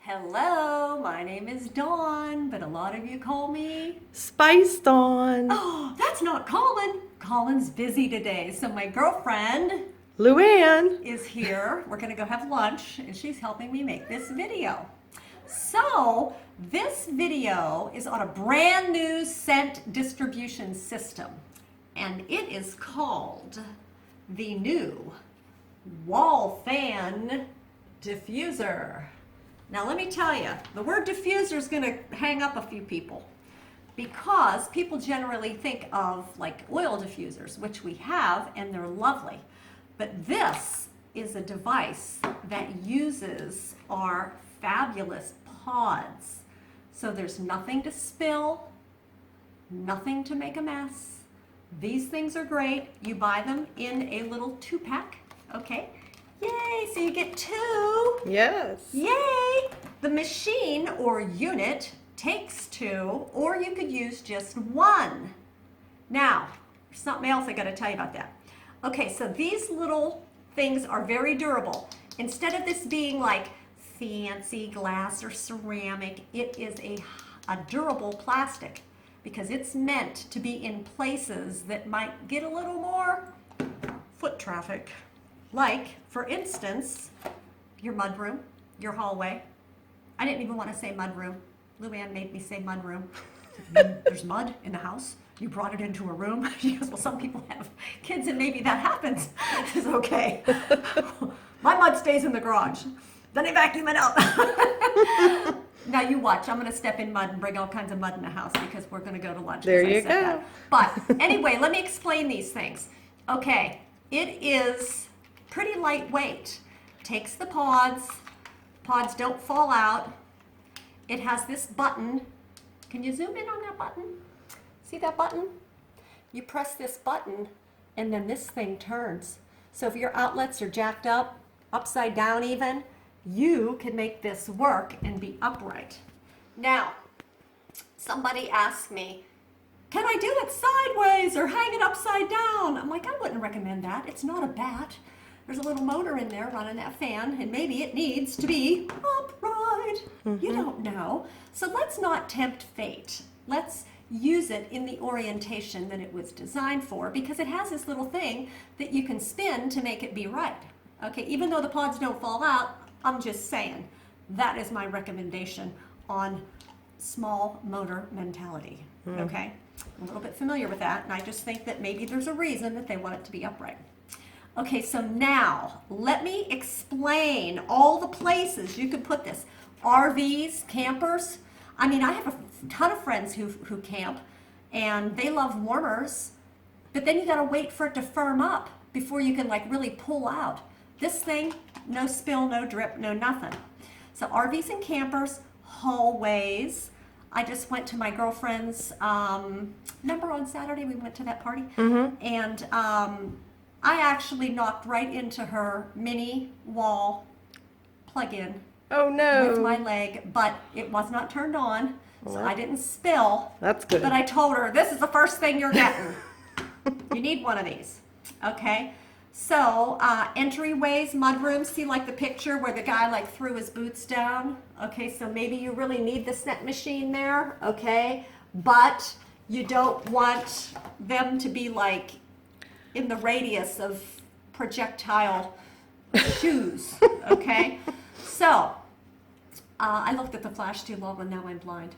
Hello, my name is Dawn, but a lot of you call me. Spice Dawn. Oh, that's not Colin. Colin's busy today, so my girlfriend Luann. is here. We're gonna go have lunch, and she's helping me make this video. So, this video is on a brand new scent distribution system, and it is called the new wall fan diffuser. Now let me tell you, the word diffuser is going to hang up a few people because people generally think of like oil diffusers, which we have and they're lovely. But this is a device that uses our fabulous pods. So there's nothing to spill, nothing to make a mess. These things are great. You buy them in a little 2-pack, okay? Yay, so you get 2. Yes. Yay! The machine or unit takes 2, or you could use just 1. Now, there's something else I gotta tell you about that. Okay, so these little things are very durable. Instead of this being like fancy glass or ceramic, it is a durable plastic because it's meant to be in places that might get a little more foot traffic. Like, for instance, your mudroom, your hallway. I didn't even want to say mudroom. Luann made me say mudroom. There's mud in the house. You brought it into a room. She goes, well, some people have kids and maybe that happens. It's okay. My mud stays in the garage. Then I vacuum it out. Now you watch. I'm going to step in mud and bring all kinds of mud in the house because we're going to go to lunch. There I you said go. that. But anyway, let me explain these things. Okay, it is pretty lightweight. Takes the pods. Pods don't fall out. It has this button. Can you zoom in on that button? See that button? You press this button and then this thing turns. So if your outlets are jacked up, upside down even, you can make this work and be upright. Now, somebody asked me, can I do it sideways or hang it upside down? I'm like, I wouldn't recommend that. It's not a bat. There's a little motor in there running that fan, and maybe it needs to be upright. You don't know. So let's not tempt fate. Let's use it in the orientation that it was designed for because it has this little thing that you can spin to make it be right. Okay, even though the pods don't fall out, I'm just saying that is my recommendation on small motor mentality. Okay, I'm a little bit familiar with that, and I just think that maybe there's a reason that they want it to be upright. Okay, so now let me explain all the places you could put this. RVs, campers. I mean, I have a ton of friends who camp, and they love warmers, but then you gotta wait for it to firm up before you can like really pull out. This thing, no spill, no drip, no nothing. So RVs and campers, hallways. I just went to my girlfriend's, remember on Saturday we went to that party? And I actually knocked right into her mini wall plug-in Oh with my no. leg, but it was not turned on, so I didn't spill. That's good. But I told her, this is the first thing you're getting. You need one of these, okay? So, entryways, mudrooms, see like the picture where the guy like threw his boots down? Okay, so maybe you really need the scent machine there, okay? But you don't want them to be like in the radius of projectile shoes, okay? So, I looked at the flash too long and now I'm blind.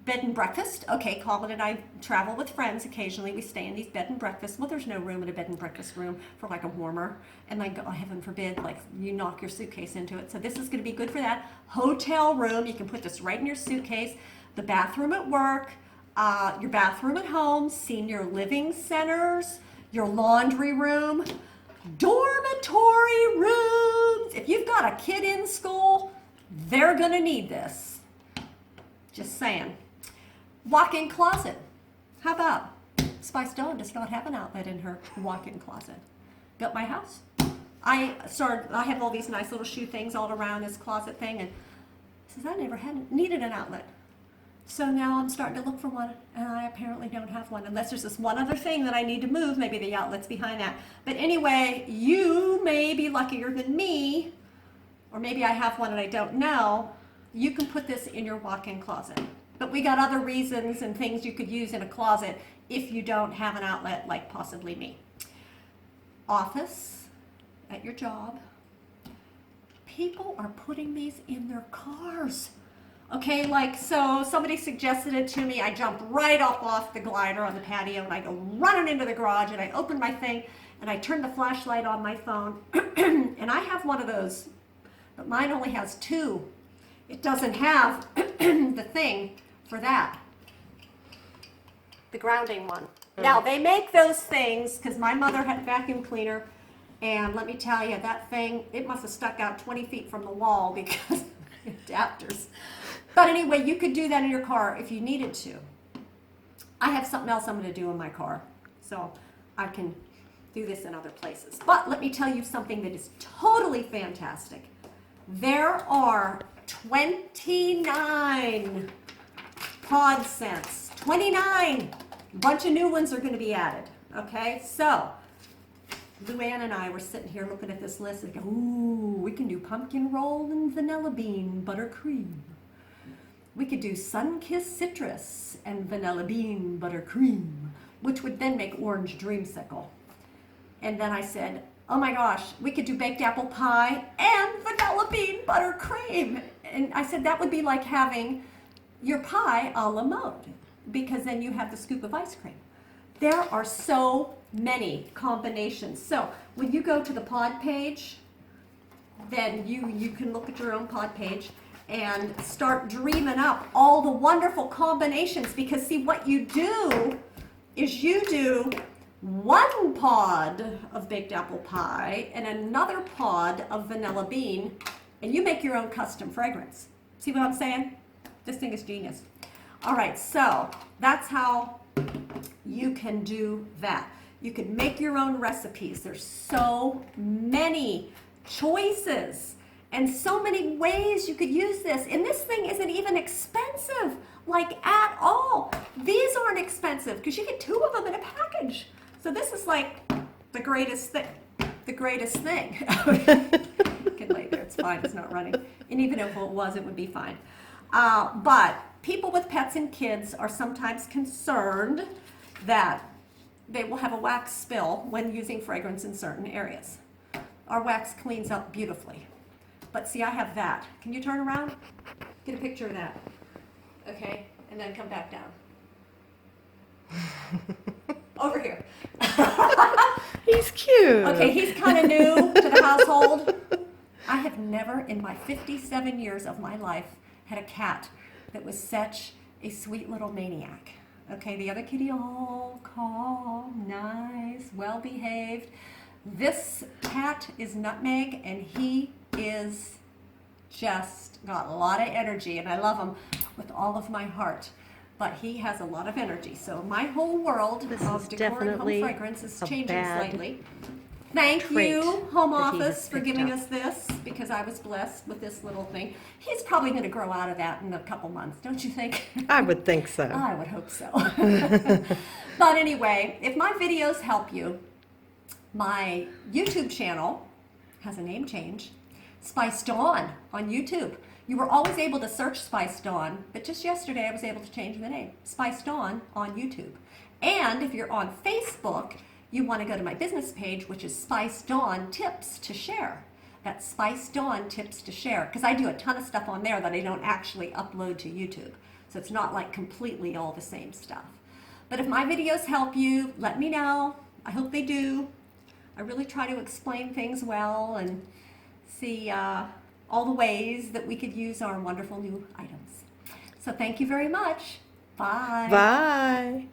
Bed and breakfast. Okay, Colin and I travel with friends. Occasionally we stay in these bed and breakfasts. Well, there's no room in a bed and breakfast room for like a warmer. And like, oh, heaven forbid, like you knock your suitcase into it. So this is going to be good for that. Hotel room. You can put this right in your suitcase. The bathroom at work. Your bathroom at home. Senior living centers. Your laundry room. Dormitory rooms. If you've got a kid in school, they're going to need this. Just saying. Walk-in closet. How about Spice Dawn does not have an outlet in her walk-in closet. Built my house. I have all these nice little shoe things all around this closet thing, and says I never had needed an outlet. So now I'm starting to look for one, and I apparently don't have one, unless there's this one other thing that I need to move. Maybe the outlet's behind that. But anyway, you may be luckier than me, or maybe I have one and I don't know, you can put this in your walk-in closet. But we got other reasons and things you could use in a closet if you don't have an outlet like possibly me. Office, at your job. People are putting these in their cars. Okay, like, so somebody suggested it to me. I jump right up off the glider on the patio and I go running into the garage and I open my thing and I turn the flashlight on my phone and I have one of those, but mine only has two. It doesn't have the thing for that, the grounding one. Now, they make those things because my mother had a vacuum cleaner, and let me tell you, that thing, it must have stuck out 20 feet from the wall because adapters. But anyway, you could do that in your car if you needed to. I have something else I'm going to do in my car, so I can do this in other places. But let me tell you something that is totally fantastic. There are 29 pod scents. 29! A bunch of new ones are going to be added. Okay, so Luann and I were sitting here looking at this list and go, ooh, we can do pumpkin roll and vanilla bean buttercream. We could do sun-kissed citrus and vanilla bean buttercream, which would then make orange dreamsicle. And then I said, oh my gosh, we could do baked apple pie and vanilla bean buttercream. And I said that would be like having your pie a la mode, because then you have the scoop of ice cream. There are so many combinations. So when you go to the pod page, then you can look at your own pod page and start dreaming up all the wonderful combinations, because see, what you do is you do one pod of baked apple pie and another pod of vanilla bean, and you make your own custom fragrance. See what I'm saying? This thing is genius. All right, so that's how you can do that. You can make your own recipes. There's so many choices and so many ways you could use this. And this thing isn't even expensive, like at all. These aren't expensive because you get two of them in a package. So this is like the greatest thing. The greatest thing. You can lay there, it's fine, it's not running. And even if it was, it would be fine. But people with pets and kids are sometimes concerned that they will have a wax spill when using fragrance in certain areas. Our wax cleans up beautifully. But see, I have that. Can you turn around? Get a picture of that. Okay, and then come back down. Over here. He's cute. Okay, he's kind of new to the household. I have never in my 57 years of my life had a cat that was such a sweet little maniac. Okay, the other kitty, all calm, nice, well behaved. This cat is Nutmeg, and he is just got a lot of energy, and I love him with all of my heart. But he has a lot of energy, so my whole world This of is decor and home definitely fragrance is a changing bad slightly. Thank trait you, Home that he Office, has for picked giving up. us this, because I was blessed with this little thing. He's probably going to grow out of that in a couple months, don't you think? I would think so. I would hope so. But anyway, if my videos help you, my YouTube channel has a name change. Spice Dawn on YouTube. You were always able to search Spice Dawn, but just yesterday I was able to change the name. Spice Dawn on YouTube. And if you're on Facebook, you want to go to my business page, which is Spice Dawn Tips to Share. That's Spice Dawn Tips to Share, because I do a ton of stuff on there that I don't actually upload to YouTube. So it's not like completely all the same stuff. But if my videos help you, let me know. I hope they do. I really try to explain things well and see all the ways that we could use our wonderful new items. So thank you very much. Bye. Bye.